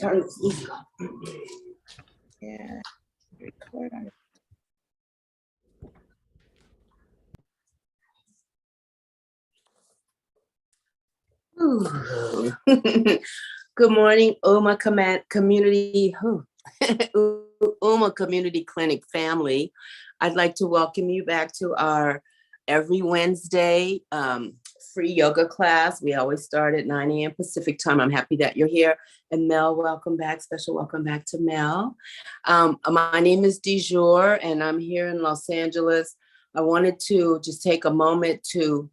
Turn this music off. Yeah, record on it. Good morning, UMA Community UMA Community Clinic family. I'd like to welcome you back to our every Wednesday free yoga class. We always start at 9 a.m. Pacific time. I'm happy that you're here. And Mel, welcome back. Special welcome back to Mel. My name is DeJur, and I'm here in Los Angeles. I wanted to just take a moment to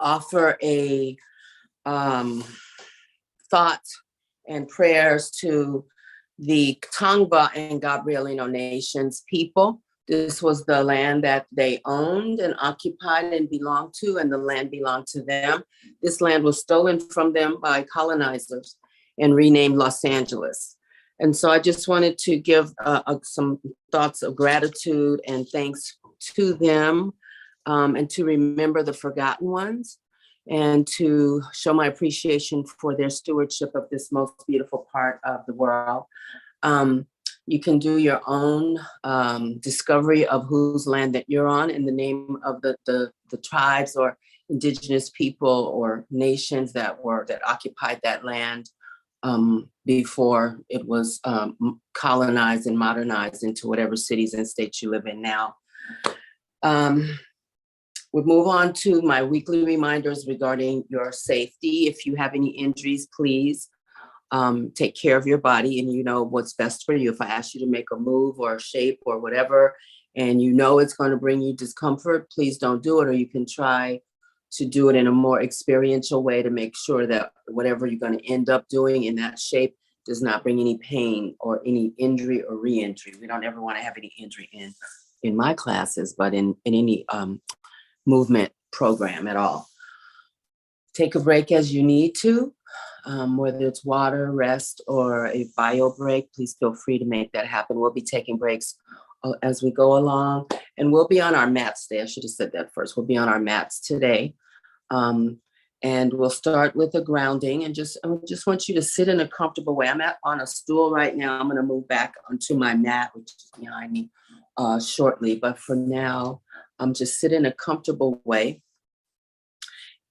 offer a thought and prayers to the Tongva and Gabrielino nations people. This was the land that they owned and occupied and belonged to, and the land belonged to them. This land was stolen from them by colonizers and renamed Los Angeles. And so I just wanted to give some thoughts of gratitude and thanks to them, and to remember the forgotten ones, and to show my appreciation for their stewardship of this most beautiful part of the world. You can do your own discovery of whose land that you're on in the name of the tribes or indigenous people or nations that occupied that land before it was colonized and modernized into whatever cities and states you live in now. We'll move on to my weekly reminders regarding your safety. If you have any injuries, please take care of your body, and you know what's best for you. If I ask you to make a move or a shape or whatever, and you know it's going to bring you discomfort, please don't do it, or you can try to do it in a more experiential way to make sure that whatever you're going to end up doing in that shape does not bring any pain or any injury or re-injury. We don't ever want to have any injury in my classes, but in any movement program at all. Take a break as you need to, whether it's water, rest, or a bio break. Please feel free to make that happen. We'll be taking breaks as we go along, and we'll be on our mats today. I should have said that first. We'll be on our mats today, and we'll start with a grounding. And I just want you to sit in a comfortable way. I'm on a stool right now. I'm going to move back onto my mat, which is behind me, shortly. But for now, just sit in a comfortable way.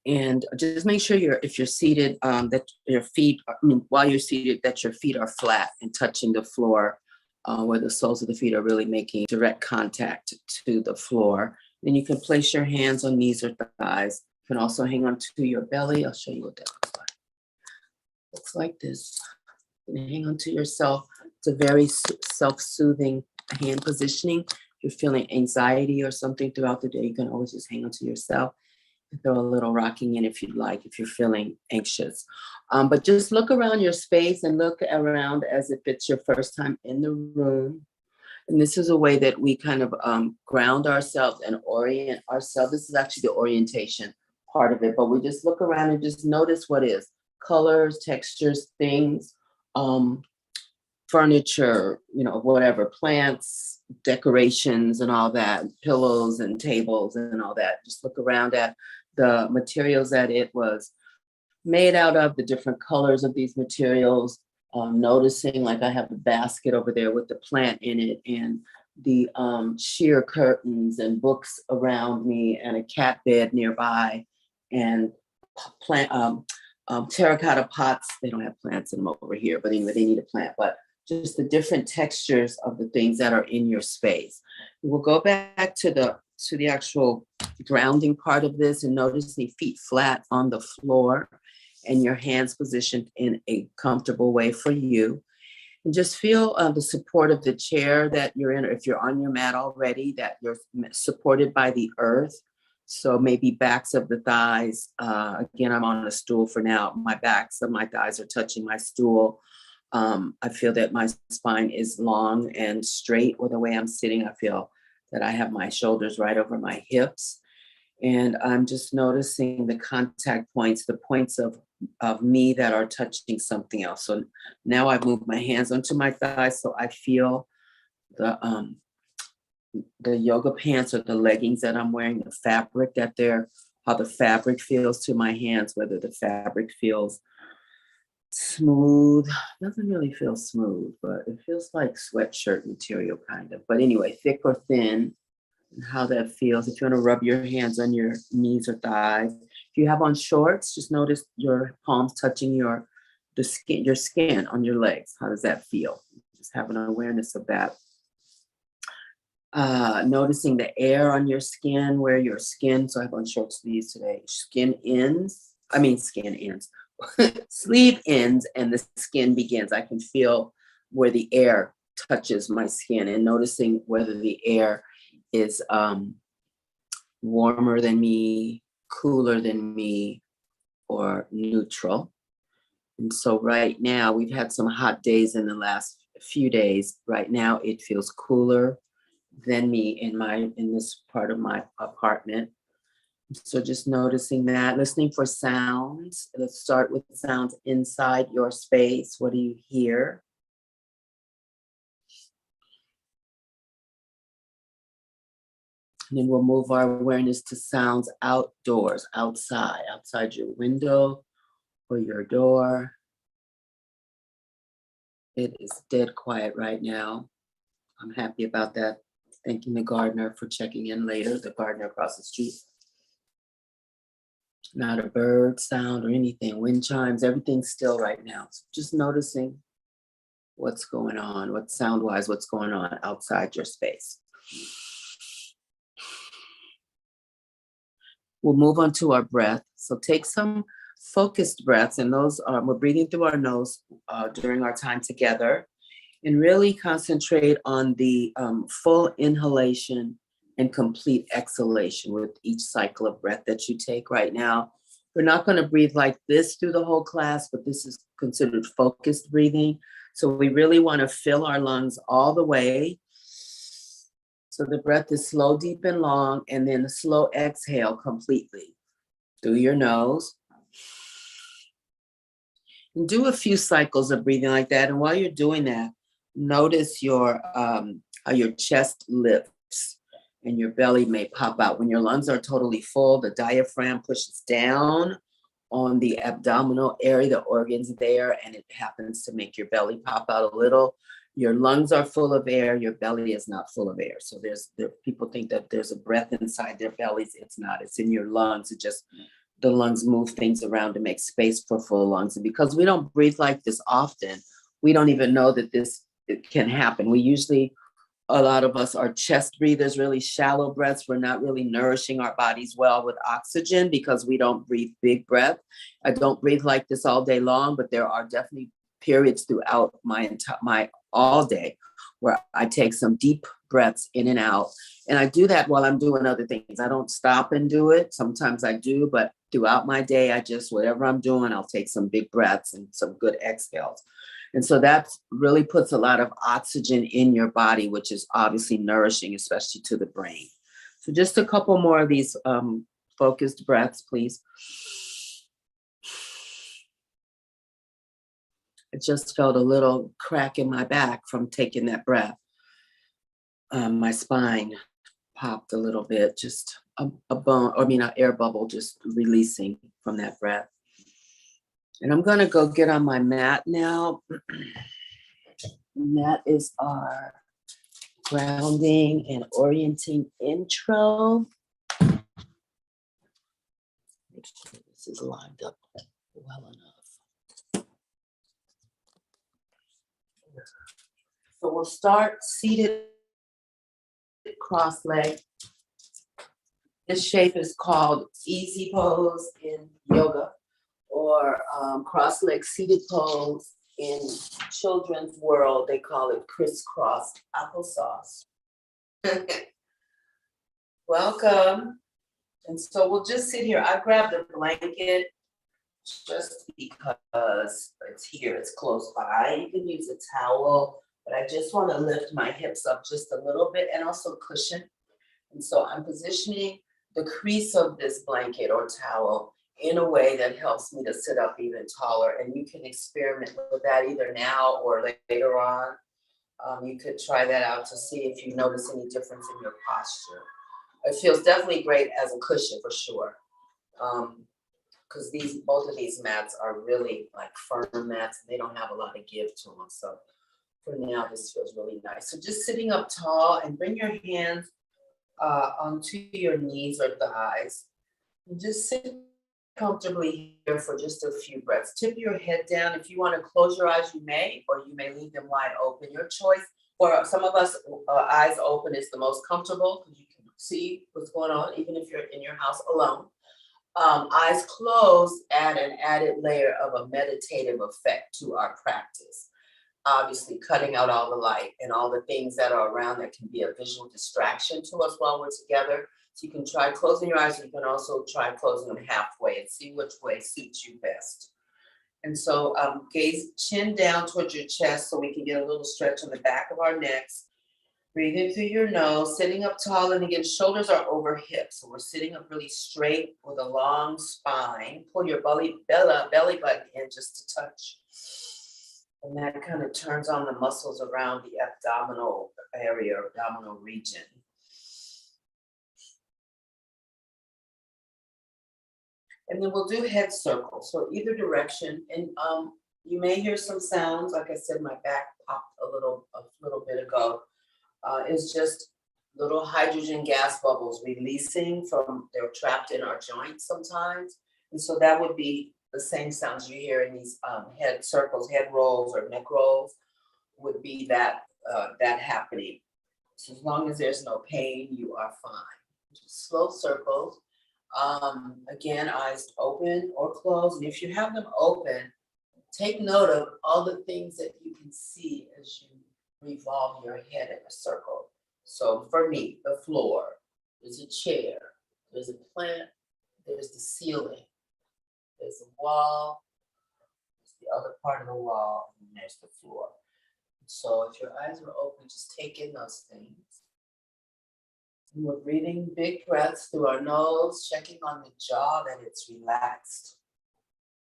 And just make sure if you're seated, that your feet, while you're seated, that your feet are flat and touching the floor, where the soles of the feet are really making direct contact to the floor. Then you can place your hands on knees or thighs. You can also hang on to your belly. I'll show you what that looks like. Looks like this. You can hang on to yourself. It's a very self-soothing hand positioning. If you're feeling anxiety or something throughout the day, you can always just hang on to yourself. Throw a little rocking in if you'd like, if you're feeling anxious. But just look around your space and look around as if it's your first time in the room. And this is a way that we kind of ground ourselves and orient ourselves. This is actually the orientation part of it, but we just look around and just notice what is. Colors, textures, things, furniture, whatever, plants, decorations and all that, pillows and tables and all that. Just look around at the materials that it was made out of, the different colors of these materials, noticing, like I have a basket over there with the plant in it, and the sheer curtains and books around me, and a cat bed nearby, and terracotta pots. They don't have plants in them over here, but anyway, they need a plant. But just the different textures of the things that are in your space. We'll go back to the actual grounding part of this, and notice the feet flat on the floor and your hands positioned in a comfortable way for you. And just feel the support of the chair that you're in, or if you're on your mat already, that you're supported by the earth. So maybe backs of the thighs. Again, I'm on a stool for now. My backs of my thighs are touching my stool. I feel that my spine is long and straight with the way I'm sitting. I feel that I have my shoulders right over my hips. And I'm just noticing the contact points, the points of me that are touching something else. So now I've moved my hands onto my thighs, so I feel the yoga pants or the leggings that I'm wearing, the fabric how the fabric feels to my hands, whether the fabric feels Smooth. Doesn't really feel smooth, but it feels like sweatshirt material kind of. But anyway, thick or thin, and how that feels. If you want to rub your hands on your knees or thighs. If you have on shorts, just notice your palms touching your skin on your legs. How does that feel? Just have an awareness of that. Noticing the air on your skin, where your skin, so I have on short sleeves today, skin ends, sleeve ends and the skin begins. I can feel where the air touches my skin and noticing whether the air is warmer than me, cooler than me, or neutral. And so right now, we've had some hot days in the last few days. Right now, it feels cooler than me in this part of my apartment. So just noticing that, listening for sounds. Let's start with sounds inside your space. What do you hear? And then we'll move our awareness to sounds outdoors, outside your window or your door. It is dead quiet right now. I'm happy about that. Thanking the gardener for checking in later, the gardener across the street. Not a bird sound or anything, wind chimes, everything's still right now. So just noticing what's going on, what sound-wise, what's going on outside your space. We'll move on to our breath. So take some focused breaths, and those are, we're breathing through our nose during our time together, and really concentrate on the full inhalation and complete exhalation with each cycle of breath that you take right now. We're not going to breathe like this through the whole class, but this is considered focused breathing. So we really want to fill our lungs all the way. So the breath is slow, deep, and long, and then a slow exhale completely through your nose. And do a few cycles of breathing like that. And while you're doing that, notice how your chest lifts and your belly may pop out. When your lungs are totally full, the diaphragm pushes down on the abdominal area, the organs there, and it happens to make your belly pop out a little. Your lungs are full of air, your belly is not full of air. So people think that there's a breath inside their bellies. It's not, it's in your lungs. The lungs move things around to make space for full lungs. And because we don't breathe like this often, we don't even know that it can happen. A lot of us are chest breathers, really shallow breaths. We're not really nourishing our bodies well with oxygen because we don't breathe big breath. I don't breathe like this all day long, but there are definitely periods throughout my all day where I take some deep breaths in and out. And I do that while I'm doing other things. I don't stop and do it. Sometimes I do, but throughout my day, whatever I'm doing, I'll take some big breaths and some good exhales. And so that really puts a lot of oxygen in your body, which is obviously nourishing, especially to the brain. So just a couple more of these focused breaths, please. I just felt a little crack in my back from taking that breath. My spine popped a little bit, just an air bubble just releasing from that breath. And I'm gonna go get on my mat now. And that is our grounding and orienting intro. Make sure this is lined up well enough. So we'll start seated cross-legged. This shape is called easy pose in yoga, or cross-leg seated pose in children's world. They call it crisscross applesauce. Welcome. And so we'll just sit here. I grabbed a blanket just because it's here, it's close by. You can use a towel, but I just want to lift my hips up just a little bit and also cushion. And so I'm positioning the crease of this blanket or towel in a way that helps me to sit up even taller. And you can experiment with that either now or later on. You could try that out to see if you notice any difference in your posture. It feels definitely great as a cushion for sure. because both of these mats are really like firm mats. And they don't have a lot of give to them. So for now, this feels really nice. So just sitting up tall and bring your hands onto your knees or thighs. And just sit comfortably here for just a few breaths. Tip your head down. If you want to close your eyes, you may, or you may leave them wide open. Your choice. For some of us, eyes open is the most comfortable because you can see what's going on, even if you're in your house alone. Eyes closed add an added layer of a meditative effect to our practice. Obviously, cutting out all the light and all the things that are around that can be a visual distraction to us while we're together. So you can try closing your eyes, or you can also try closing them halfway and see which way suits you best. And so gaze chin down towards your chest so we can get a little stretch on the back of our necks. Breathing through your nose, sitting up tall, and again, shoulders are over hips. So we're sitting up really straight with a long spine. Pull your belly button in just to touch. And that kind of turns on the muscles around the abdominal area, abdominal region. And then we'll do head circles, so either direction. And you may hear some sounds. Like I said, my back popped a little bit ago. It's just little hydrogen gas bubbles releasing from, they're trapped in our joints sometimes. And so that would be the same sounds you hear in these head circles, head rolls or neck rolls, would be that happening. So as long as there's no pain, you are fine. Just slow circles. Again, eyes open or closed. And if you have them open, take note of all the things that you can see as you revolve your head in a circle. So for me, the floor, there's a chair, there's a plant, there's the ceiling, there's a wall, there's the other part of the wall, and there's the floor. So if your eyes are open, just take in those things. And we're breathing big breaths through our nose, checking on the jaw that it's relaxed.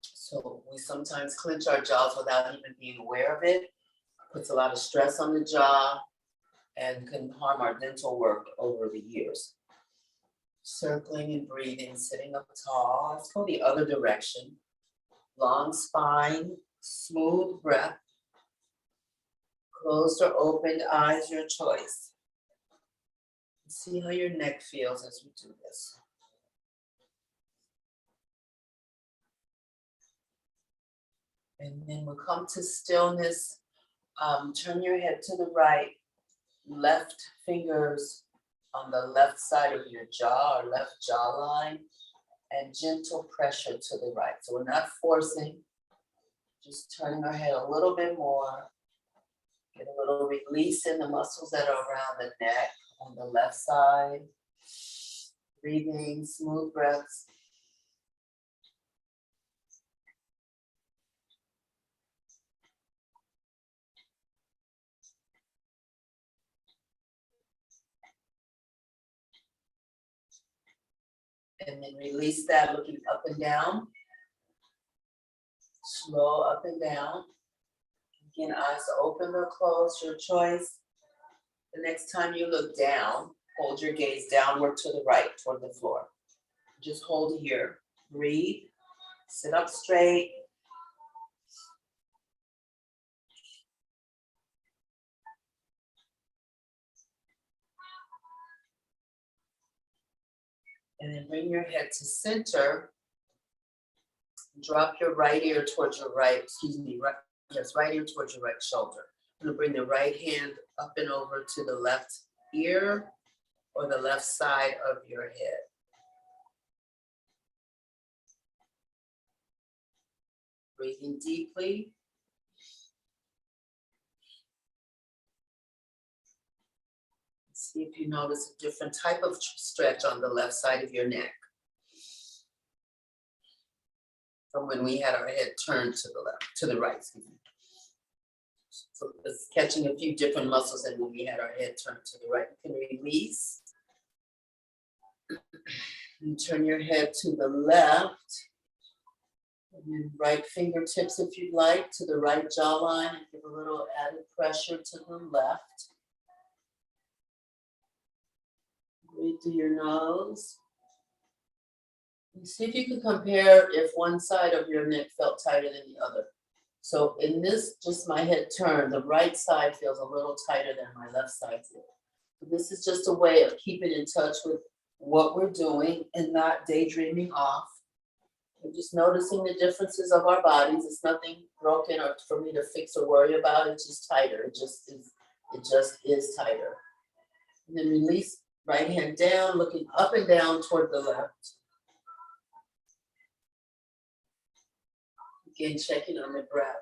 So we sometimes clench our jaws without even being aware of it. Puts a lot of stress on the jaw and can harm our dental work over the years. Circling and breathing, sitting up tall. Let's go the other direction. Long spine, smooth breath. Closed or opened eyes, your choice. See how your neck feels as we do this. And then we'll come to stillness. Turn your head to the right, left fingers on the left side of your jaw or left jawline, and gentle pressure to the right. So we're not forcing, just turning our head a little bit more. Get a little release in the muscles that are around the neck on the left side. Breathing, smooth breaths. And then release that, looking up and down. Slow up and down. Again, eyes open or closed, your choice. The next time you look down, hold your gaze downward to the right, toward the floor. Just hold here. Breathe. Sit up straight. And then bring your head to center. Drop your right ear towards your right ear towards your right shoulder. I'm gonna bring the right hand up and over to the left ear or the left side of your head. Breathing deeply. See if you notice a different type of stretch on the left side of your neck from when we had our head turned to the right, excuse me. So it's catching a few different muscles than when we had our head turned to the right. You can release. And turn your head to the left. And then right fingertips, if you'd like, to the right jawline, and give a little added pressure to the left. Breathe through your nose. And see if you can compare if one side of your neck felt tighter than the other. So in this, just my head turn, the right side feels a little tighter than my left side feels. This is just a way of keeping in touch with what we're doing and not daydreaming off. We're just noticing the differences of our bodies. It's nothing broken or for me to fix or worry about. It's just tighter. It just is tighter. And then release, right hand down, looking up and down toward the left. Again, checking on the breath.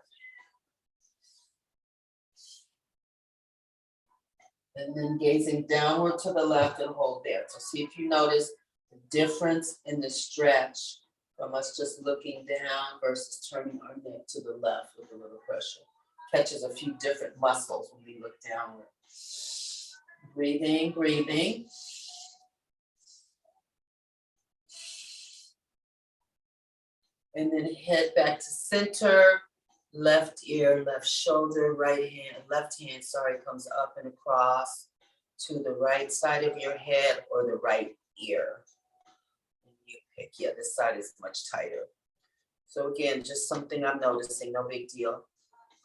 And then gazing downward to the left and hold there. So see if you notice the difference in the stretch from us just looking down versus turning our neck to the left with a little pressure. Catches a few different muscles when we look downward. Breathing, breathing. And then head back to center. Left ear, left shoulder, left hand, comes up and across to the right side of your head or the right ear. You pick, yeah, this side is much tighter. So again, just something I'm noticing, no big deal.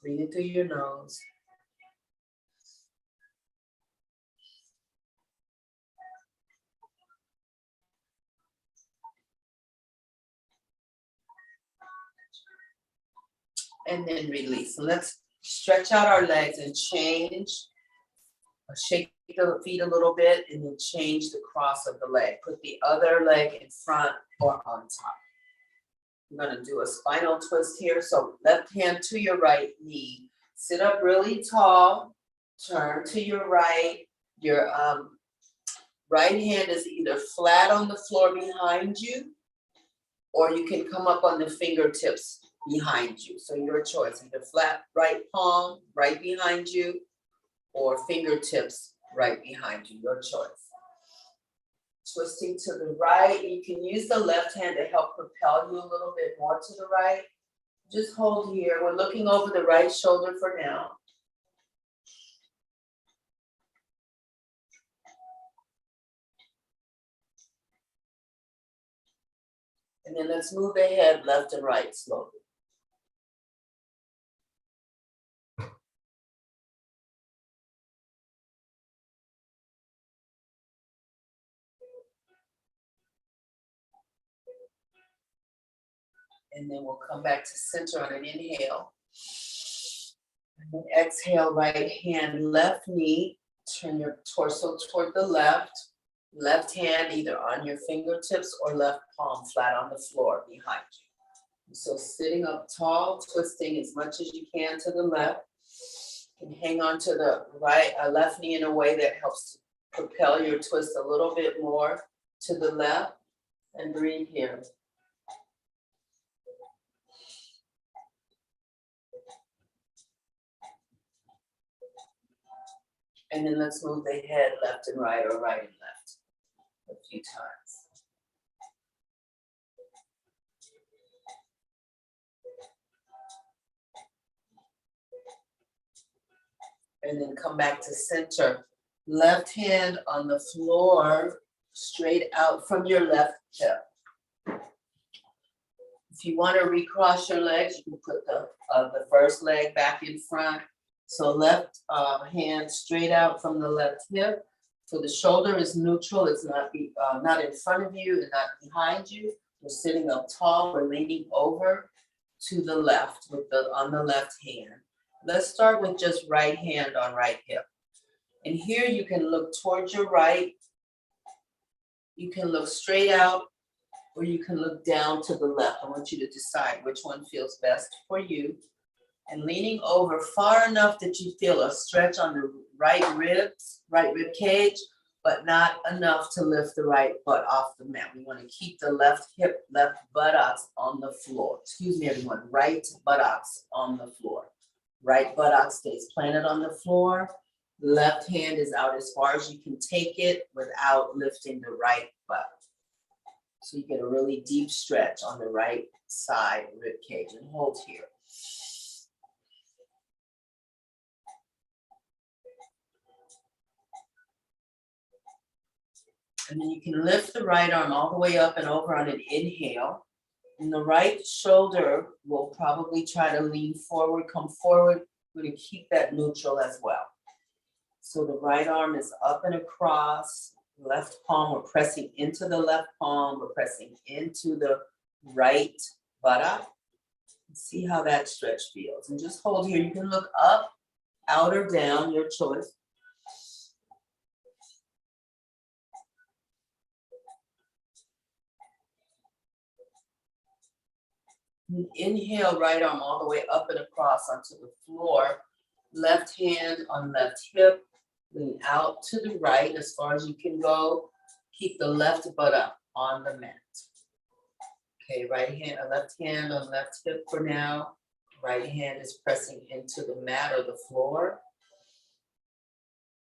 Breathing through your nose. And then release. And let's stretch out our legs and change. Shake the feet a little bit and then change the cross of the leg. Put the other leg in front or on top. I'm going to do a spinal twist here. So left hand to your right knee. Sit up really tall. Turn to your right. Your right hand is either flat on the floor behind you, or you can come up on the fingertips behind you. So your choice, either flat right palm right behind you or fingertips right behind you, your choice. Twisting to the right, you can use the left hand to help propel you a little bit more to the right. Just hold here. We're looking over the right shoulder for now. And then let's move the head left and right slowly. And then we'll come back to center on an inhale. And then exhale, right hand, left knee. Turn your torso toward the left. Left hand either on your fingertips or left palm flat on the floor behind you. So sitting up tall, twisting as much as you can to the left. You can hang on to the left knee in a way that helps to propel your twist a little bit more to the left. And breathe here. And then let's move the head left and right or right and left a few times. And then come back to center. Left hand on the floor, straight out from your left hip. If you want to recross your legs, you can put the first leg back in front. So left hand straight out from the left hip. So the shoulder is neutral. It's not in front of you and not behind you. We're sitting up tall. We're leaning over to the left on the left hand. Let's start with just right hand on right hip. And here you can look towards your right. You can look straight out, or you can look down to the left. I want you to decide which one feels best for you. And leaning over far enough that you feel a stretch on the right rib cage, but not enough to lift the right butt off the mat. We want to keep the left hip, left buttocks on the floor. Excuse me, everyone. Right buttocks on the floor. Right buttock stays planted on the floor. Left hand is out as far as you can take it without lifting the right butt. So you get a really deep stretch on the right side rib cage, and hold here. And then you can lift the right arm all the way up and over on an inhale. And the right shoulder will probably try to lean forward, come forward. We're going to keep that neutral as well. So the right arm is up and across. Left palm, we're pressing into the left palm. We're pressing into the right buttock. See how that stretch feels. And just hold here. You can look up, out, or down, your choice. Inhale, right arm all the way up and across onto the floor. Left hand on left hip. Lean out to the right as far as you can go. Keep the left butt up on the mat. Okay, left hand on left hip for now. Right hand is pressing into the mat or the floor.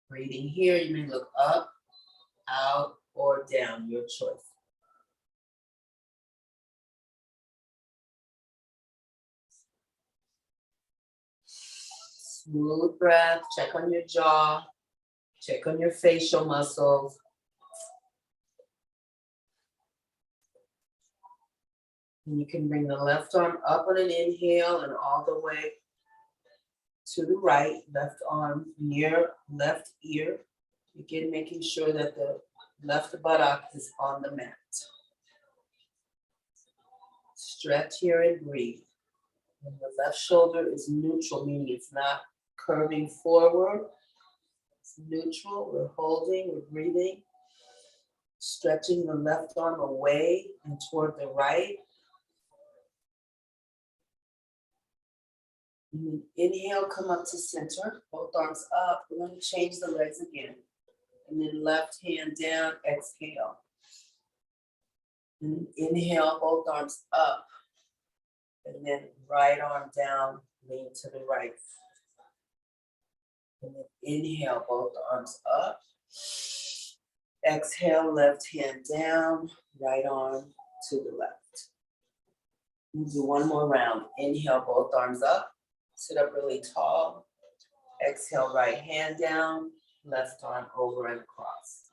Breathing here, you may look up, out, or down, your choice. Smooth breath, check on your jaw, check on your facial muscles. And you can bring the left arm up on an inhale and all the way to the right, left arm near left ear. Again, making sure that the left buttock is on the mat. Stretch here and breathe. And the left shoulder is neutral, meaning it's not curving forward. It's neutral, we're holding, we're breathing. Stretching the left arm away and toward the right. And inhale, come up to center, both arms up. We're going to change the legs again. And then left hand down, exhale. And inhale, both arms up. And then right arm down, lean to the right. And then inhale, both arms up. Exhale, left hand down, right arm to the left. We'll do one more round. Inhale, both arms up. Sit up really tall. Exhale, right hand down, left arm over and across.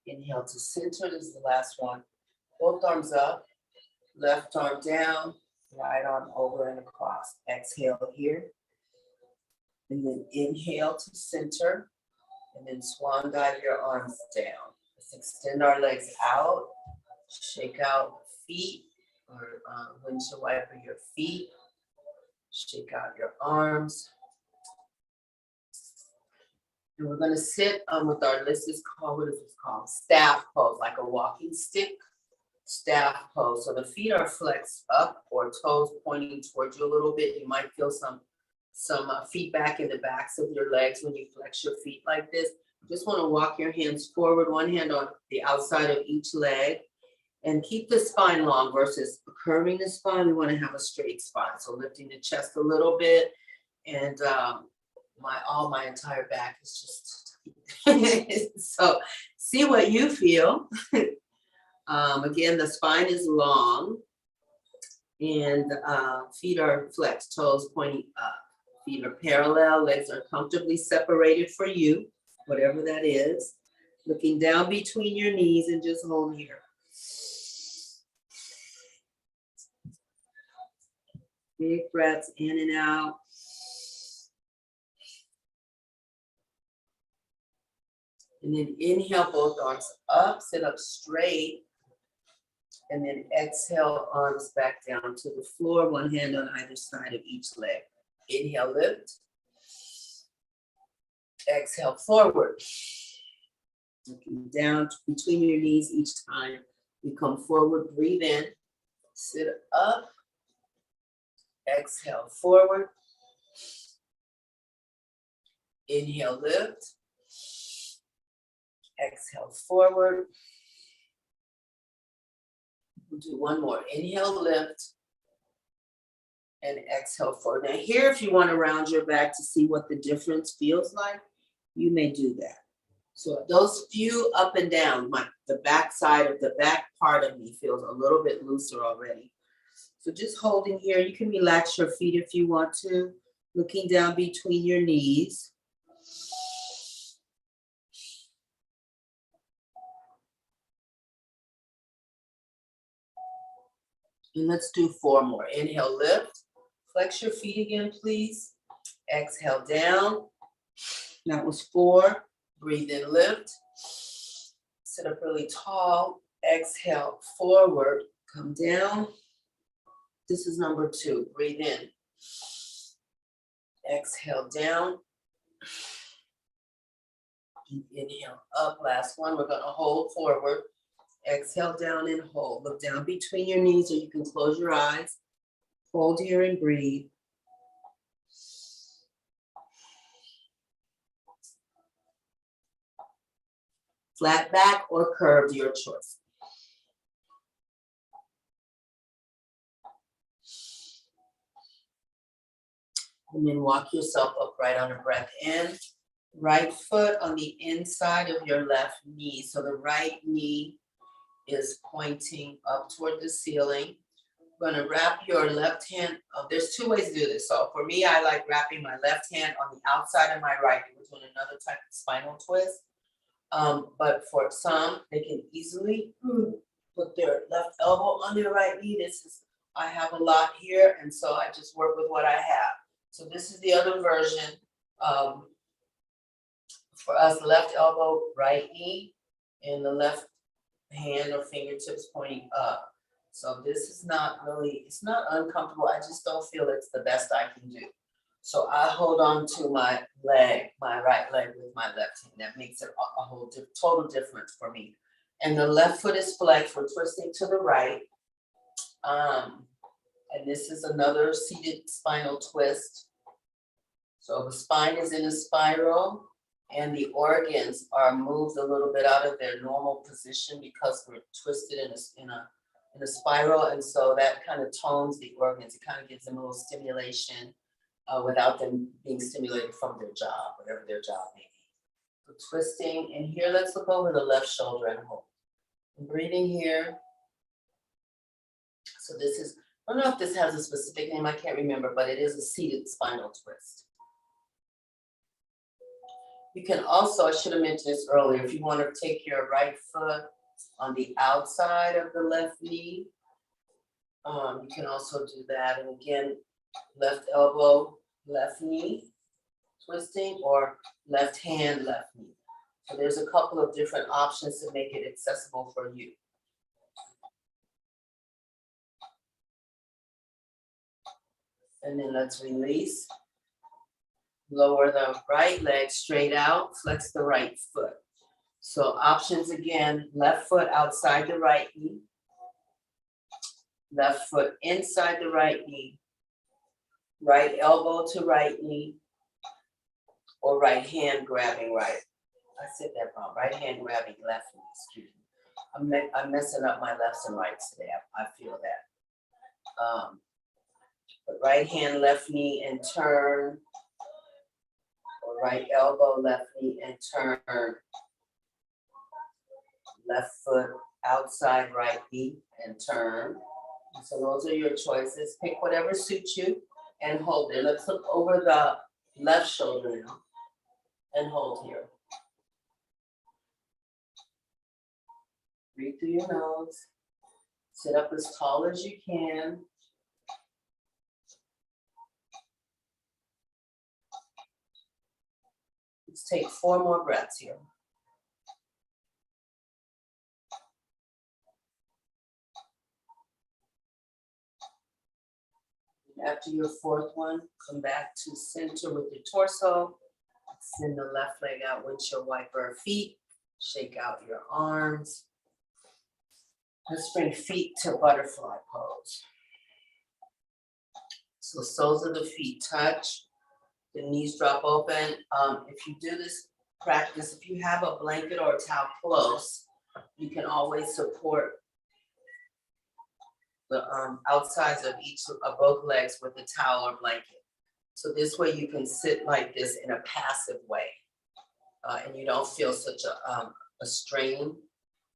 Inhale to center, this is the last one. Both arms up, left arm down, right arm over and across. Exhale here. And then inhale to center. And then swan dive your arms down. Let's extend our legs out. Shake out feet or windshield wiper your feet. Shake out your arms. And we're going to sit with our, this is called, what is this called? Staff pose, like a walking stick staff pose. So the feet are flexed up or toes pointing towards you a little bit. You might feel some feedback in the backs of your legs when you flex your feet like this. You just want to walk your hands forward, one hand on the outside of each leg. And keep the spine long versus curving the spine. We want to have a straight spine. So lifting the chest a little bit. And my entire back is just, so see what you feel. Again, the spine is long and feet are flexed, toes pointing up. Feet are parallel, legs are comfortably separated for you, whatever that is. Looking down between your knees and just hold here. Big breaths in and out. And then inhale, both arms up, sit up straight. And then exhale, arms back down to the floor, one hand on either side of each leg. Inhale, lift. Exhale, forward. Looking down between your knees each time you come forward, breathe in, sit up. Exhale, forward. Inhale, lift. Exhale, forward. We'll do one more. Inhale, lift. And exhale, forward. Now here, if you want to round your back to see what the difference feels like, you may do that. So those few up and down, the back side of the back part of me feels a little bit looser already. So just holding here, you can relax your feet if you want to, looking down between your knees. And let's do 4 more. Inhale, lift. Flex your feet again, please. Exhale, down. That was 4. Breathe in, lift. Sit up really tall. Exhale, forward. Come down. This is number 2. Breathe in. Exhale, down. Inhale, up. Last one. We're going to hold forward. Exhale, down and hold. Look down between your knees, or you can close your eyes. Hold here and breathe. Flat back or curved, your choice. And then walk yourself upright on a breath in. Right foot on the inside of your left knee. So the right knee is pointing up toward the ceiling. You're going to wrap your left hand. There's 2 ways to do this. So for me, I like wrapping my left hand on the outside of my right. We're doing another type of spinal twist. But for some, they can easily put their left elbow on their right knee. I have a lot here, and so I just work with what I have. So this is the other version. For us, left elbow, right knee, and the left hand or fingertips pointing up. So this is not really, it's not uncomfortable. I just don't feel it's the best I can do. So I hold on to my leg, my right leg with my left hand. That makes it a whole total difference for me. And the left foot is flexed. We're twisting to the right. And this is another seated spinal twist. So the spine is in a spiral and the organs are moved a little bit out of their normal position because we're twisted in a spiral. And so that kind of tones the organs. It kind of gives them a little stimulation without them being stimulated from their job, whatever their job may be. So twisting, and here let's look over the left shoulder and hold. And breathing here. So this is, I don't know if this has a specific name, I can't remember, but it is a seated spinal twist. You can also, I should have mentioned this earlier, if you want to take your right foot on the outside of the left knee, you can also do that. And again, left elbow, left knee, twisting, or left hand, left knee. So there's a couple of different options to make it accessible for you. And then let's release. Lower the right leg straight out, flex the right foot. So options again, left foot outside the right knee, left foot inside the right knee, right elbow to right knee, or right hand grabbing right. I said that wrong, right hand grabbing left knee, excuse me. I'm messing up my lefts and rights today, I feel that. But right hand, left knee and turn, or right elbow, left knee and turn. Left foot outside right knee and turn. And so those are your choices. Pick whatever suits you and hold it. Let's look over the left shoulder now and hold here. Breathe through your nose. Sit up as tall as you can. Let's take 4 more breaths here. After your 4th one, come back to center with your torso. Send the left leg out, windshield wiper feet. Shake out your arms. Let's bring feet to butterfly pose. So soles of the feet touch. The knees drop open. If you do this practice, if you have a blanket or a towel close, you can always support the outsides of both legs with a towel or blanket. So this way you can sit like this in a passive way, and you don't feel such a strain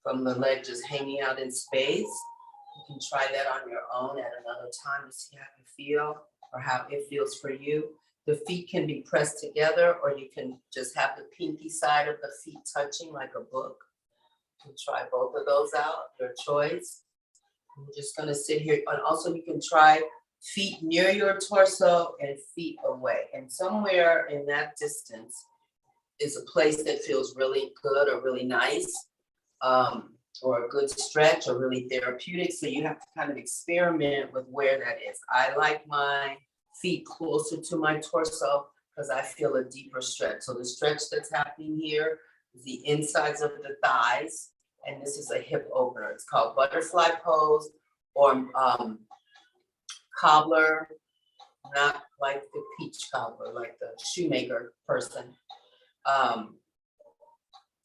from the leg just hanging out in space. You can try that on your own at another time to see how you feel or how it feels for you. The feet can be pressed together, or you can just have the pinky side of the feet touching like a book. You can try both of those out, your choice. I'm just gonna sit here, and also you can try feet near your torso and feet away. And somewhere in that distance is a place that feels really good or really nice, or a good stretch or really therapeutic. So you have to kind of experiment with where that is. I like my feet closer to my torso because I feel a deeper stretch. So the stretch that's happening here is the insides of the thighs, and this is a hip opener. It's called butterfly pose or cobbler, not like the peach cobbler, like the shoemaker person.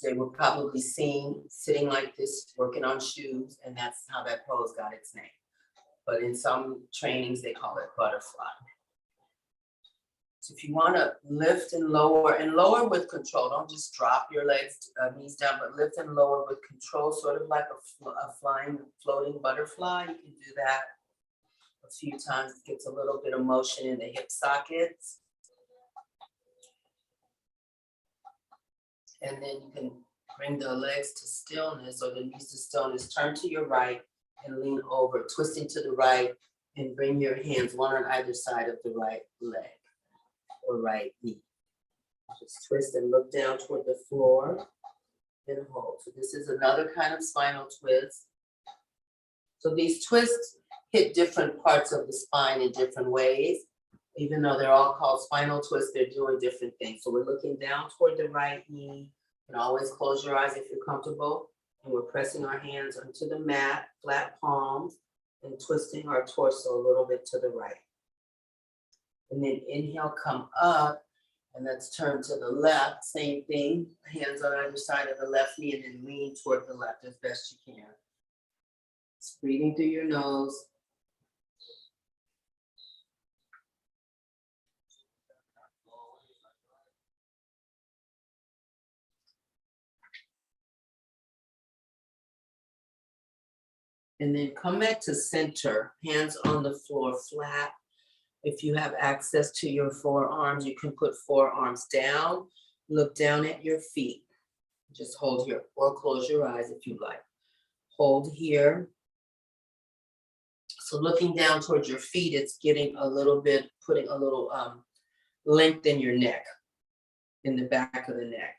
They were probably seen sitting like this, working on shoes, and that's how that pose got its name. But in some trainings, they call it butterfly. So if you want to lift and lower with control, don't just drop your legs, knees down, but lift and lower with control, sort of like a flying, floating butterfly. You can do that a few times. It gets a little bit of motion in the hip sockets. And then you can bring the legs to stillness or the knees to stillness. Turn to your right and lean over, twisting to the right, and bring your hands one on either side of the right leg or right knee. Just twist and look down toward the floor and hold. So this is another kind of spinal twist. So these twists hit different parts of the spine in different ways. Even though they're all called spinal twists, they're doing different things. So we're looking down toward the right knee. You can always close your eyes if you're comfortable. And we're pressing our hands onto the mat, flat palms, and twisting our torso a little bit to the right. And then inhale, come up, and let's turn to the left. Same thing, hands on either side of the left knee, and then lean toward the left as best you can. Just breathing through your nose. And then come back to center, hands on the floor flat. If you have access to your forearms, you can put forearms down, look down at your feet. Just hold here or close your eyes if you like. Hold here. So looking down towards your feet, it's getting a little bit, putting a little length in your neck, in the back of the neck.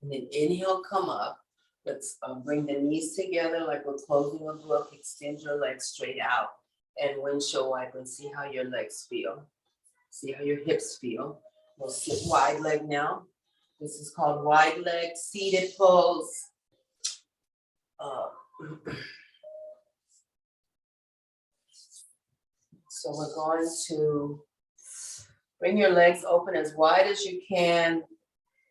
And then inhale, come up. Let's bring the knees together like we're closing a book. Extend your legs straight out and windshield wipe and see how your legs feel. See how your hips feel. We'll sit wide leg now. This is called wide leg seated pose. So we're going to bring your legs open as wide as you can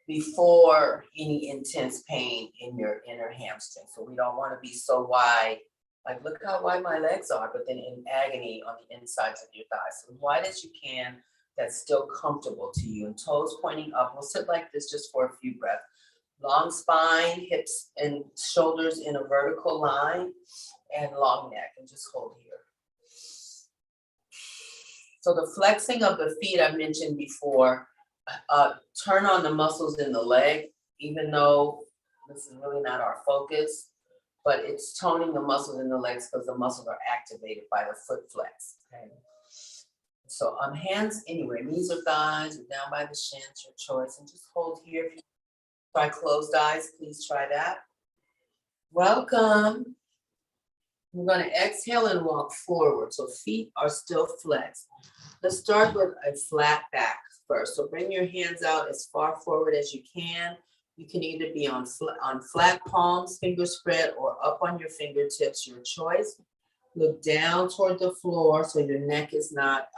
before any intense pain in your inner hamstring. So we don't want to be so wide, like look how wide my legs are, but then in agony on the insides of your thighs. So as wide as you can, that's still comfortable to you. And toes pointing up. We'll sit like this just for a few breaths. Long spine, hips and shoulders in a vertical line, and long neck, and just hold here. So the flexing of the feet I mentioned before, turn on the muscles in the leg, even though this is really not our focus, but it's toning the muscles in the legs because the muscles are activated by the foot flex. Okay. So on hands anywhere, knees or thighs or down by the shins, your choice, and just hold here. If you try closed eyes, please try that. Welcome. We're going to exhale and walk forward. So feet are still flexed. Let's start with a flat back first. So bring your hands out as far forward as you can. You can either be on flat palms, finger spread, or up on your fingertips, your choice. Look down toward the floor so your neck is not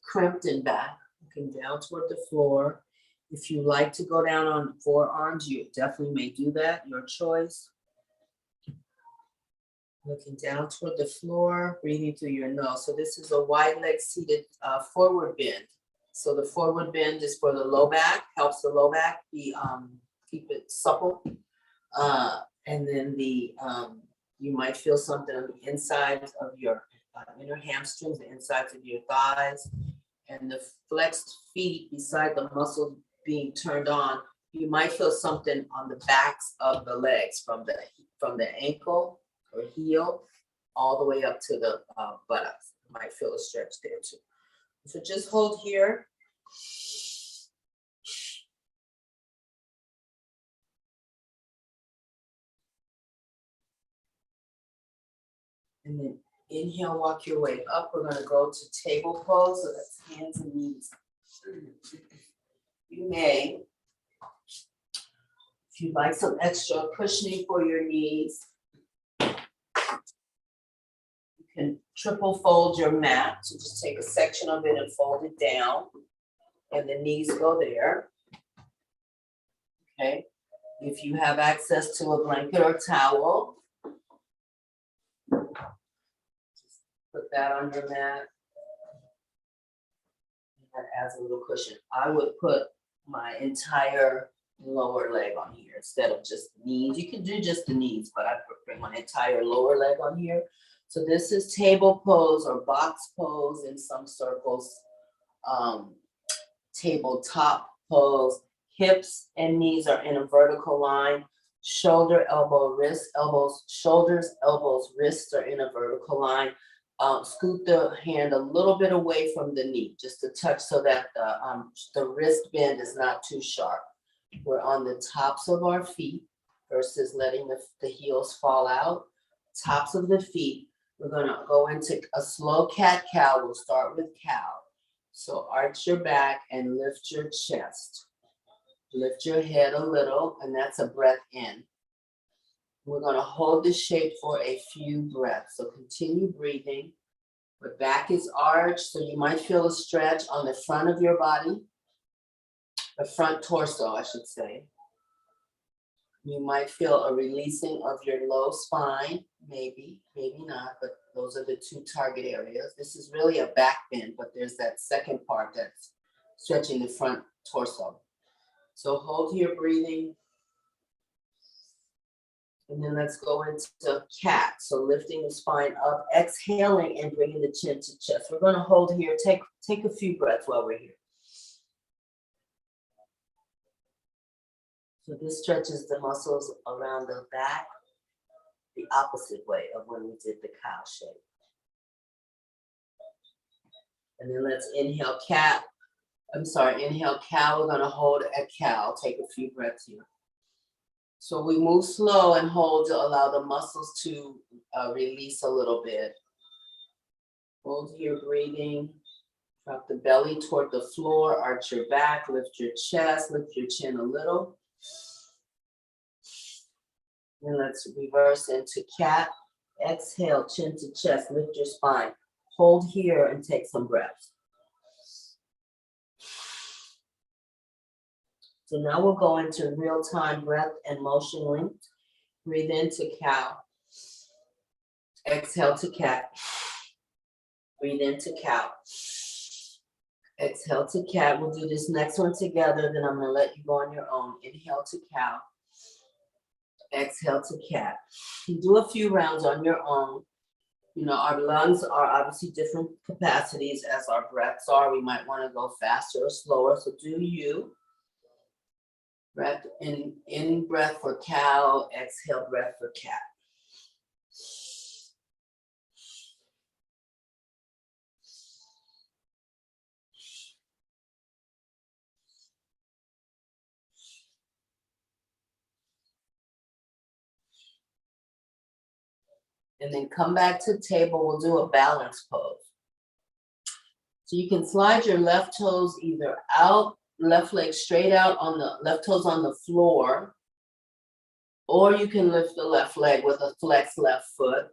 crimped and back. Looking down toward the floor. If you like to go down on forearms, you definitely may do that, your choice. Looking down toward the floor, breathing through your nose. So this is a wide leg seated forward bend. So the forward bend is for the low back, helps the low back be keep it supple. And then you might feel something on the inside of your inner hamstrings, the insides of your thighs. and the flexed feet beside the muscle being turned on, you might feel something on the backs of the legs from the ankle or heel all the way up to the buttocks. You might feel a stretch there too. So just hold here. And then inhale, walk your way up. We're going to go to table pose. So that's hands and knees. You may, if you'd like some extra cushioning for your knees, you can triple fold your mat. So just take a section of it and fold it down. And the knees go there. Okay. If you have access to a blanket or towel, just put that on your mat. That adds a little cushion. I would put my entire lower leg on here instead of just the knees. You can do just the knees, but I bring my entire lower leg on here. So this is table pose or box pose in some circles. Tabletop pose. Hips and knees are in a vertical line. Shoulder, elbow, wrist, elbows, shoulders, elbows, wrists are in a vertical line. Scoot the hand a little bit away from the knee, just a touch so that the wrist bend is not too sharp. We're on the tops of our feet versus letting the heels fall out. Tops of the feet. We're gonna go into a slow cat-cow. We'll start with cow. So arch your back and lift your chest. Lift your head a little, and that's a breath in. We're going to hold this shape for a few breaths. So continue breathing. The back is arched, so you might feel a stretch on the front of your body, the front torso, I should say. You might feel a releasing of your low spine, maybe, maybe not, but those are the two target areas. This is really a back bend, but there's that second part that's stretching the front torso. So hold here, breathing. And then let's go into cat. So lifting the spine up, exhaling and bringing the chin to chest. We're going to hold here. Take a few breaths while we're here. So this stretches the muscles around the back the opposite way of when we did the cow shape. And then let's inhale cat. Inhale cow. We're going to hold a cow. Take a few breaths here. So we move slow and hold to allow the muscles to release a little bit. Hold here, breathing. Drop the belly toward the floor, arch your back, lift your chest, lift your chin a little. Then let's reverse into cat. Exhale, chin to chest, lift your spine. Hold here and take some breaths. So now we'll go into real-time breath and motion linked. Breathe into cow. Exhale to cat. Breathe into cow. Exhale to cat. We'll do this next one together, then I'm going to let you go on your own. Inhale to cow. Exhale to cat. You do a few rounds on your own. You know, our lungs are obviously different capacities as our breaths are. We might want to go faster or slower, so do you. Breath in breath for cow, exhale breath for cat. And then come back to the table. We'll do a balance pose. So you can slide your left toes either out, left leg straight out on the left toes on the floor, or you can lift the left leg with a flex left foot.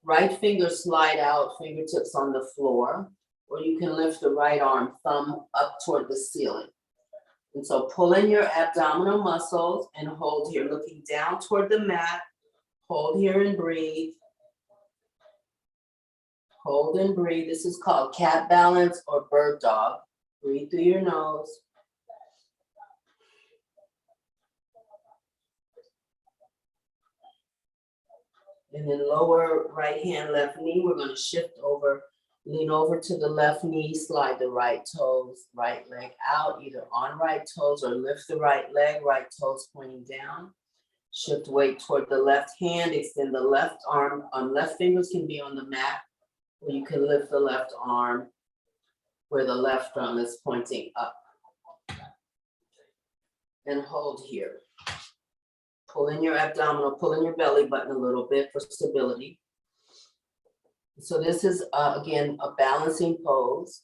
Right finger slide out, fingertips on the floor, or you can lift the right arm, thumb up toward the ceiling. And so pull in your abdominal muscles and hold here, looking down toward the mat. Hold here and breathe. Hold and breathe. This is called cat balance or bird dog. Breathe through your nose. And then lower right hand, left knee. We're going to shift over Lean over to the left knee, slide the right toes, right leg out, either on right toes or lift the right leg, right toes pointing down. Shift weight toward the left hand, extend the left arm. Left fingers can be on the mat, or you can lift the left arm where the left thumb is pointing up. And hold here. Pull in your abdominal, pull in your belly button a little bit for stability. So this is, again, a balancing pose.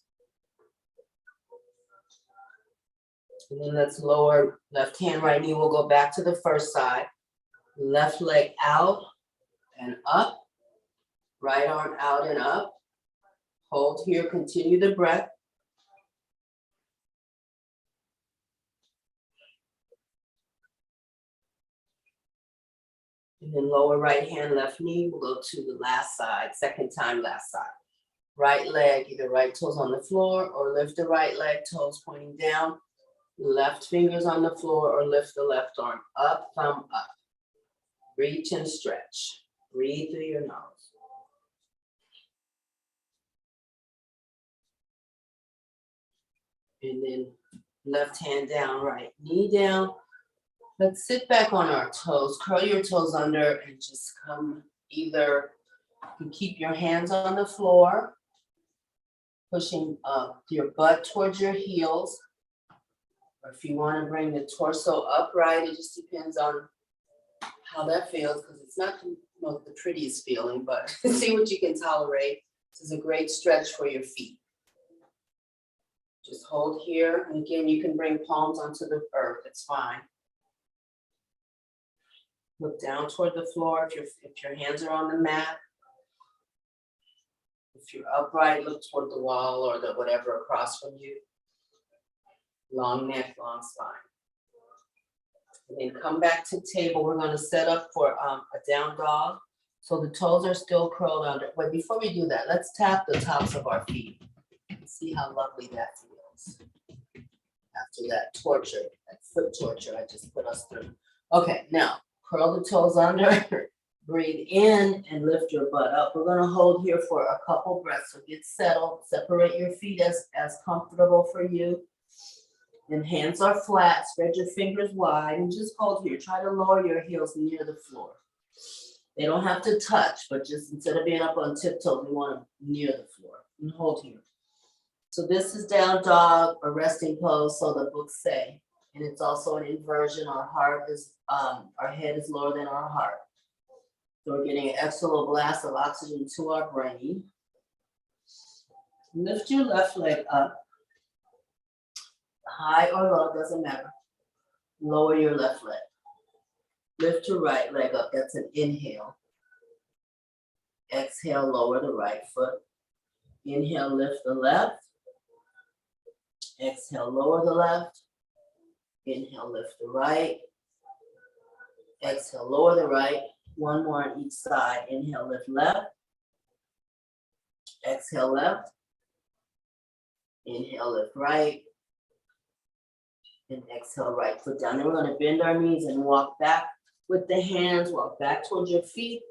And then let's lower left hand, right knee. We'll go back to the first side. Left leg out and up. Right arm out and up. Hold here, continue the breath. And then lower right hand, left knee. We'll go to the last side, second time, last side. Right leg, either right toes on the floor or lift the right leg, toes pointing down. Left fingers on the floor or lift the left arm up, thumb up. Reach and stretch. Breathe through your nose. And then left hand down, right knee down. Let's sit back on our toes. Curl your toes under and just come either, you can keep your hands on the floor, pushing your butt towards your heels. Or if you want to bring the torso upright, it just depends on how that feels, because it's not the prettiest feeling, but see what you can tolerate. This is a great stretch for your feet. Just hold here. And again, you can bring palms onto the earth. It's fine. Look down toward the floor if your hands are on the mat. If you're upright, look toward the wall or the whatever across from you. Long neck, long spine. And then come back to table. We're going to set up for a down dog. So the toes are still curled under. But before we do that, let's tap the tops of our feet. See how lovely that feels. After that torture, that foot torture I just put us through. Okay, now curl the toes under. Breathe in and lift your butt up. We're going to hold here for a couple breaths. So get settled. Separate your feet as comfortable for you. And hands are flat. Spread your fingers wide and just hold here. Try to lower your heels near the floor. They don't have to touch, but just instead of being up on tiptoes, we want them near the floor. And hold here. So this is down dog, a resting pose, so the books say. And it's also an inversion. Our head is lower than our heart. So we're getting an extra little blast of oxygen to our brain. Lift your left leg up. High or low, doesn't matter. Lower your left leg. Lift your right leg up. That's an inhale. Exhale, lower the right foot. Inhale, lift the left. Exhale, lower the left. Inhale, lift the right. Exhale, lower the right. One more on each side. Inhale, lift left. Exhale, left. Inhale, lift right. And exhale, right foot down. Then we're going to bend our knees and walk back with the hands. Walk back towards your feet.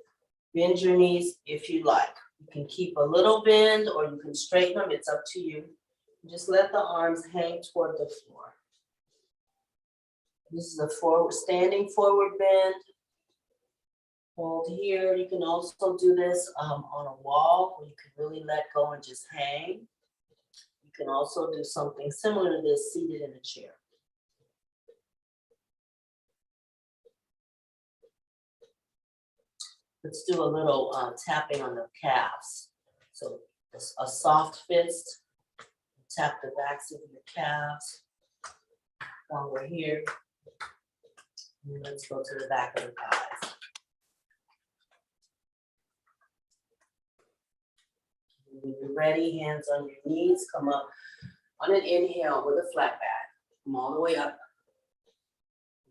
Bend your knees if you like. You can keep a little bend or you can straighten them. It's up to you. Just let the arms hang toward the floor. This is a standing forward bend. Hold here. You can also do this on a wall where you can really let go and just hang. You can also do something similar to this seated in a chair. Let's do a little tapping on the calves. So a soft fist. Tap the backs of the calves while we're here. And let's go to the back of the thighs. When you're ready, hands on your knees. Come up on an inhale with a flat back. Come all the way up.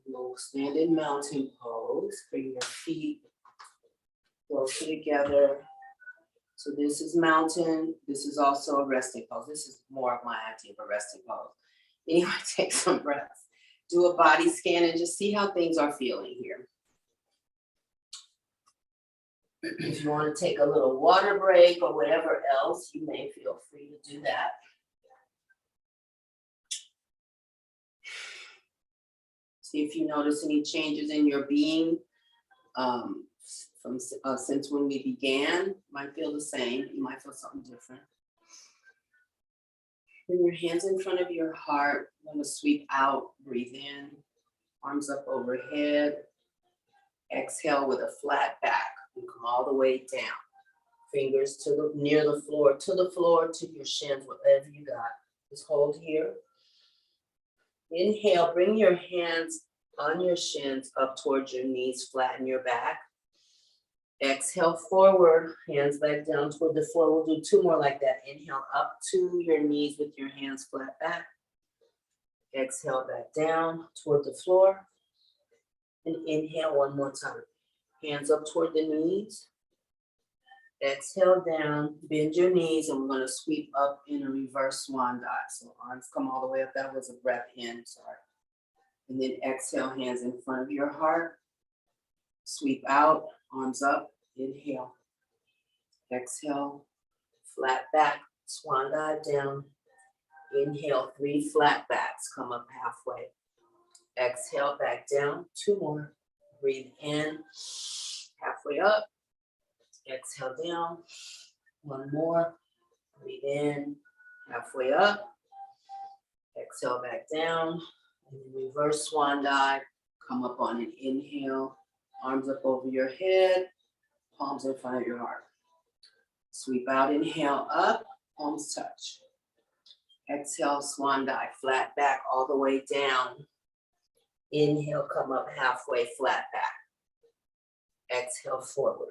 We'll stand in mountain pose. Bring your feet closer together. So this is mountain. This is also a resting pose. This is more of my idea of a resting pose. Anyway, take some breaths. Do a body scan and just see how things are feeling here. If you want to take a little water break or whatever else, you may feel free to do that. See if you notice any changes in your being since when we began. You might feel the same. You might feel something different. Bring your hands in front of your heart. I'm going to sweep out, breathe in, arms up overhead. Exhale with a flat back and come all the way down. Fingers to the near the floor, to your shins, whatever you got. Just hold here. Inhale, bring your hands on your shins up towards your knees, flatten your back. Exhale forward, hands back down toward the floor. We'll do 2 more like that. Inhale up to your knees with your hands flat back. Exhale back down toward the floor. And inhale 1 more time. Hands up toward the knees. Exhale down, bend your knees, and we're going to sweep up in a reverse swan dive. So arms come all the way up. That was a breath in, sorry. And then exhale, hands in front of your heart. Sweep out, arms up, inhale. Exhale, flat back, swan dive down. Inhale, 3 flat backs, come up halfway. Exhale, back down, 2 more. Breathe in, halfway up. Exhale down, 1 more. Breathe in, halfway up. Exhale back down. And then reverse swan dive. Come up on an inhale. Arms up over your head. Palms in front of your heart. Sweep out, inhale up. Palms touch. Exhale, swan dive. Flat back all the way down. Inhale, come up halfway, flat back. Exhale forward.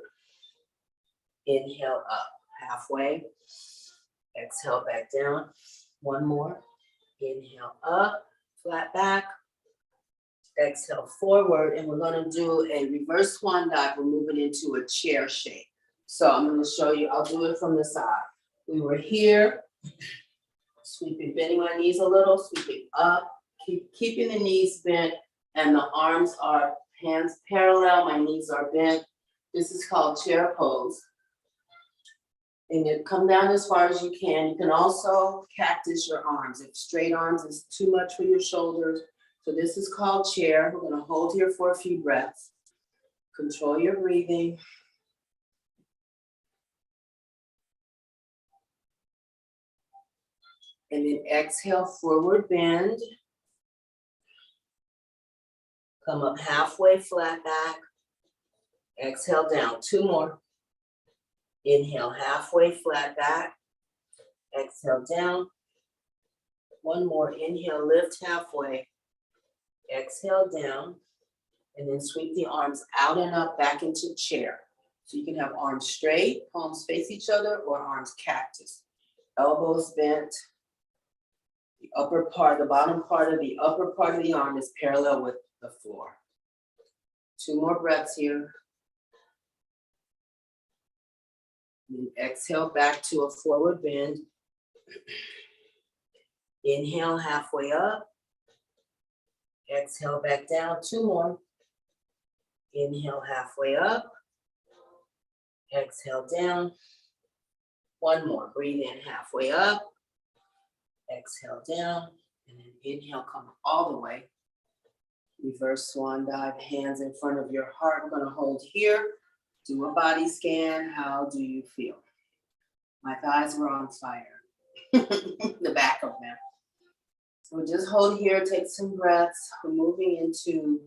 Inhale up, halfway. Exhale back down. 1 more. Inhale up, flat back. Exhale forward, and we're going to do a reverse swan dive. We're moving into a chair shape. So I'm going to show you, I'll do it from the side. We were here, sweeping, bending my knees a little, sweeping up, keeping the knees bent, and the arms are hands parallel, my knees are bent. This is called chair pose. And then come down as far as you can. You can also cactus your arms. If straight arms is too much for your shoulders. So this is called chair. We're going to hold here for a few breaths. Control your breathing. And then exhale, forward bend. Come up halfway, flat back. Exhale down, 2 more. Inhale, halfway, flat back. Exhale down. 1 more, inhale, lift halfway. Exhale down. And then sweep the arms out and up, back into chair. So you can have arms straight, palms face each other, or arms cactus. Elbows bent. The upper part, the bottom part of the upper part of the arm is parallel with the floor. 2 more breaths here. And exhale back to a forward bend. Inhale halfway up. Exhale back down, 2 more. Inhale halfway up. Exhale down. 1 more. Breathe in halfway up. Exhale down. And then inhale, come all the way. Reverse swan dive, hands in front of your heart. I'm going to hold here. Do a body scan. How do you feel? My thighs were on fire. The back of them. So just hold here, take some breaths. We're moving into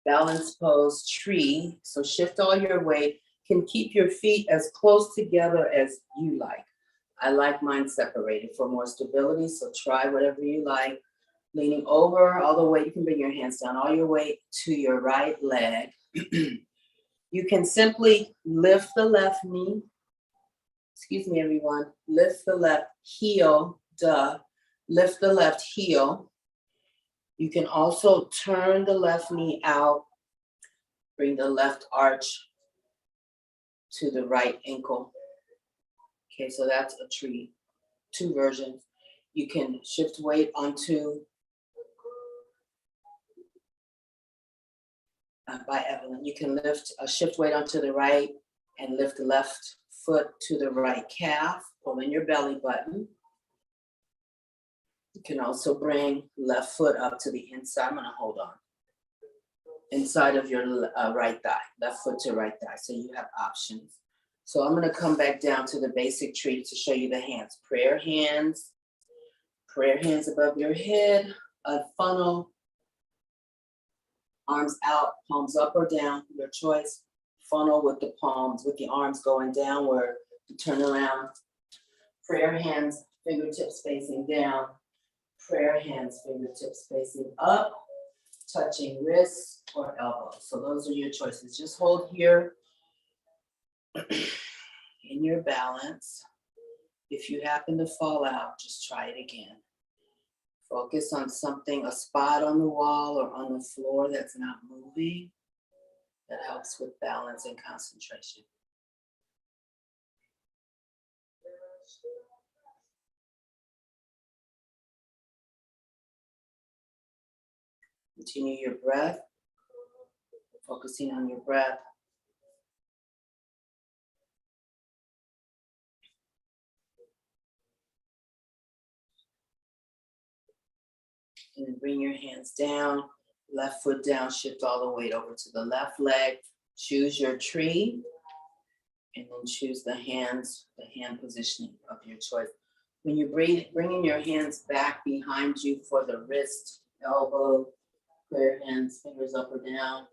balance pose tree. So shift all your weight. Can keep your feet as close together as you like. I like mine separated for more stability. So try whatever you like. Leaning over all the way. You can bring your hands down, all your weight to your right leg. You can simply lift the left knee. Excuse me, everyone. Lift the left heel. Lift the left heel. You can also turn the left knee out. Bring the left arch to the right ankle. Okay, so that's a tree. 2 versions. You can shift weight onto by Evelyn. You can shift weight onto the right and lift the left foot to the right calf, pull in your belly button. You can also bring left foot up to the inside. I'm gonna hold on. Inside of your right thigh, left foot to right thigh. So you have options. So I'm gonna come back down to the basic tree to show you the hands. Prayer hands above your head, a funnel, arms out, palms up or down, your choice. Funnel with the palms, with the arms going downward to turn around. Prayer hands, fingertips facing down. Prayer hands, fingertips facing up, touching wrists or elbows. So those are your choices. Just hold here in your balance. If you happen to fall out, just try it again. Focus on something, a spot on the wall or on the floor that's not moving. That helps with balance and concentration. Continue your breath, focusing on your breath. And then bring your hands down, left foot down, shift all the weight over to the left leg. Choose your tree, and then choose the hand positioning of your choice. When you breathe, bringing your hands back behind you for the wrist, elbow, prayer hands, fingers up or down.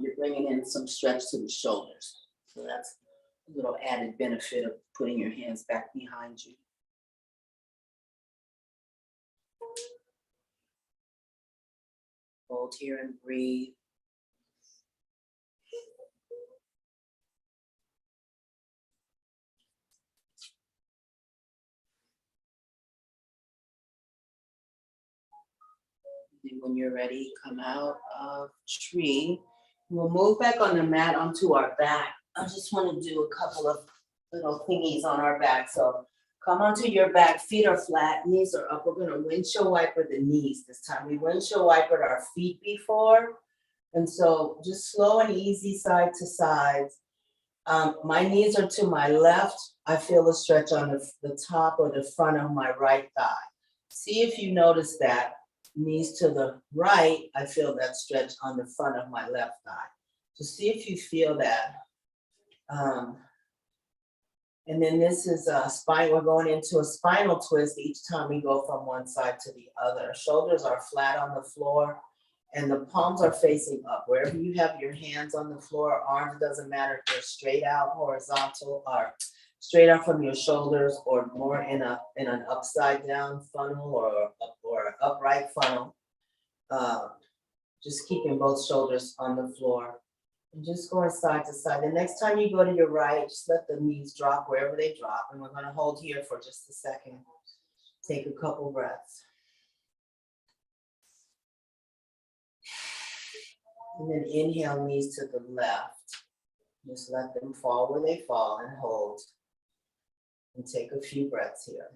You're bringing in some stretch to the shoulders. So that's a little added benefit of putting your hands back behind you. Hold here and breathe. And when you're ready, come out of tree. We'll move back on the mat onto our back. I just want to do a couple of little thingies on our back. So come onto your back, feet are flat, knees are up. We're going to windshield wiper the knees this time. We windshield wipered our feet before. And so just slow and easy side to side. My knees are to my left. I feel a stretch on the top or the front of my right thigh. See if you notice that. Knees to the right, I feel that stretch on the front of my left thigh. So see if you feel that. And then this is a spine. We're going into a spinal twist each time we go from one side to the other. Shoulders are flat on the floor and the palms are facing up. Wherever you have your hands on the floor, arms, doesn't matter if they're straight out, horizontal, or straight out from your shoulders, or more in an upside down funnel or upright funnel. Just keeping both shoulders on the floor. And just going side to side. The next time you go to your right, just let the knees drop wherever they drop. And we're going to hold here for just a second. Take a couple breaths. And then inhale, knees to the left. Just let them fall where they fall and hold. And take a few breaths here.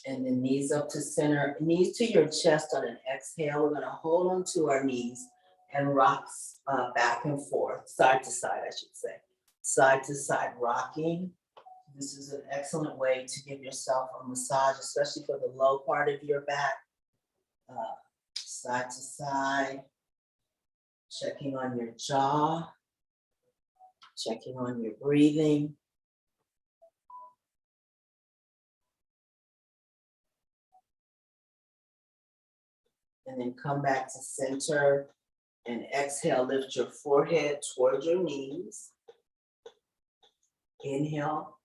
And then knees up to center, knees to your chest on an exhale. We're going to hold on to our knees and rock back and forth, side to side, I should say. Side to side rocking. This is an excellent way to give yourself a massage, especially for the low part of your back. Side to side. Checking on your jaw. Checking on your breathing. And then come back to center and exhale, lift your forehead towards your knees. Inhale,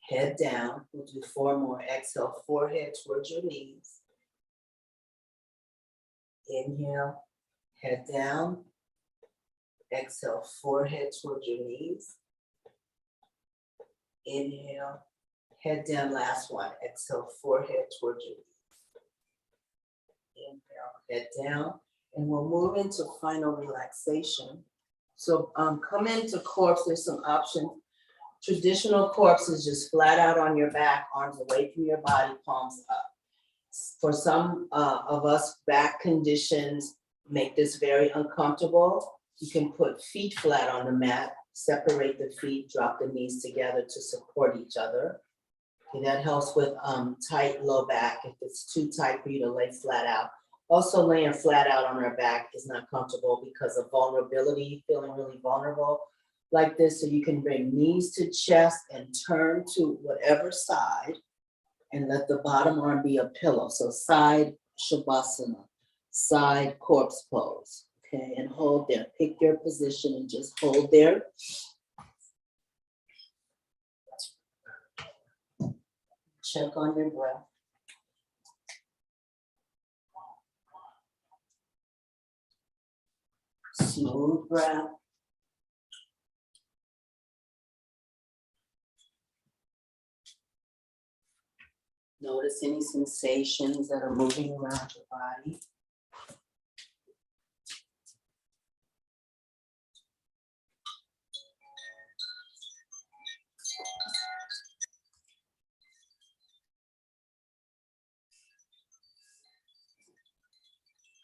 head down. We'll do 4 more. Exhale, forehead towards your knees. Inhale, head down. Exhale, forehead towards your knees. Inhale, head down, last one. Exhale, forehead towards your knees. Inhale, head down, and we'll move into final relaxation. So come into corpse. There's some options. Traditional corpse is just flat out on your back, arms away from your body, palms up. For some of us, back conditions make this very uncomfortable. You can put feet flat on the mat, separate the feet, drop the knees together to support each other. Okay, that helps with tight low back if it's too tight for you to lay flat out. Also, laying flat out on our back is not comfortable because of vulnerability, feeling really vulnerable like this. So you can bring knees to chest and turn to whatever side and let the bottom arm be a pillow. So side Shavasana, side corpse pose. Okay, and hold there. Pick your position and just hold there. Check on your breath. Smooth breath. Notice any sensations that are moving around your body.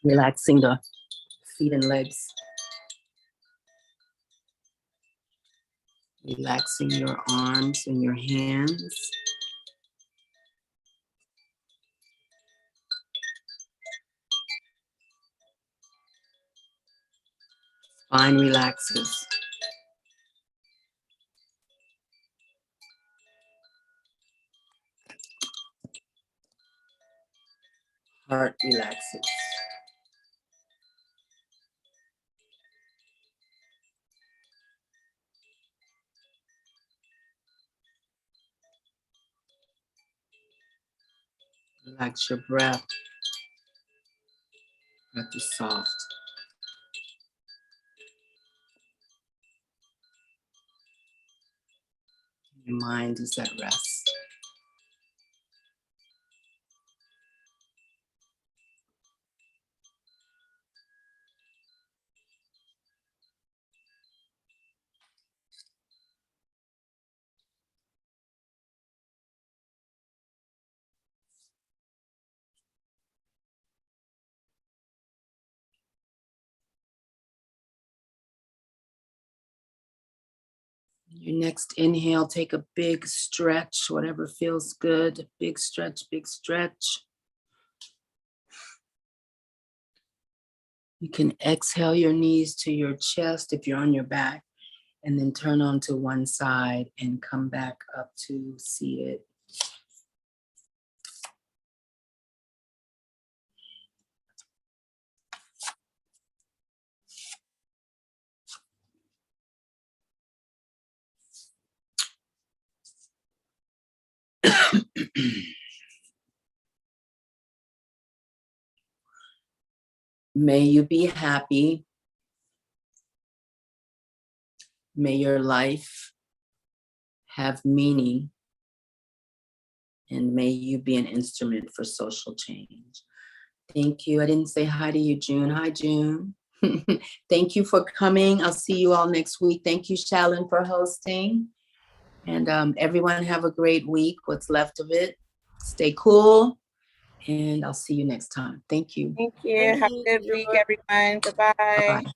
Relaxing the feet and legs. Relaxing your arms and your hands. Spine relaxes. Heart relaxes. Relax your breath. Breath is soft. Your mind is at rest. Your next inhale, take a big stretch, whatever feels good. Big stretch, big stretch. You can exhale your knees to your chest if you're on your back, and then turn onto one side and come back up to seated. May you be happy. May your life have meaning. And may you be an instrument for social change. Thank you. I didn't say hi to you, June. Hi, June. Thank you for coming. I'll see you all next week. Thank you, Shalyn, for hosting. And everyone have a great week, what's left of it. Stay cool. And I'll see you next time. Thank you. Thank you. Have a good week, everyone. Goodbye. Bye-bye.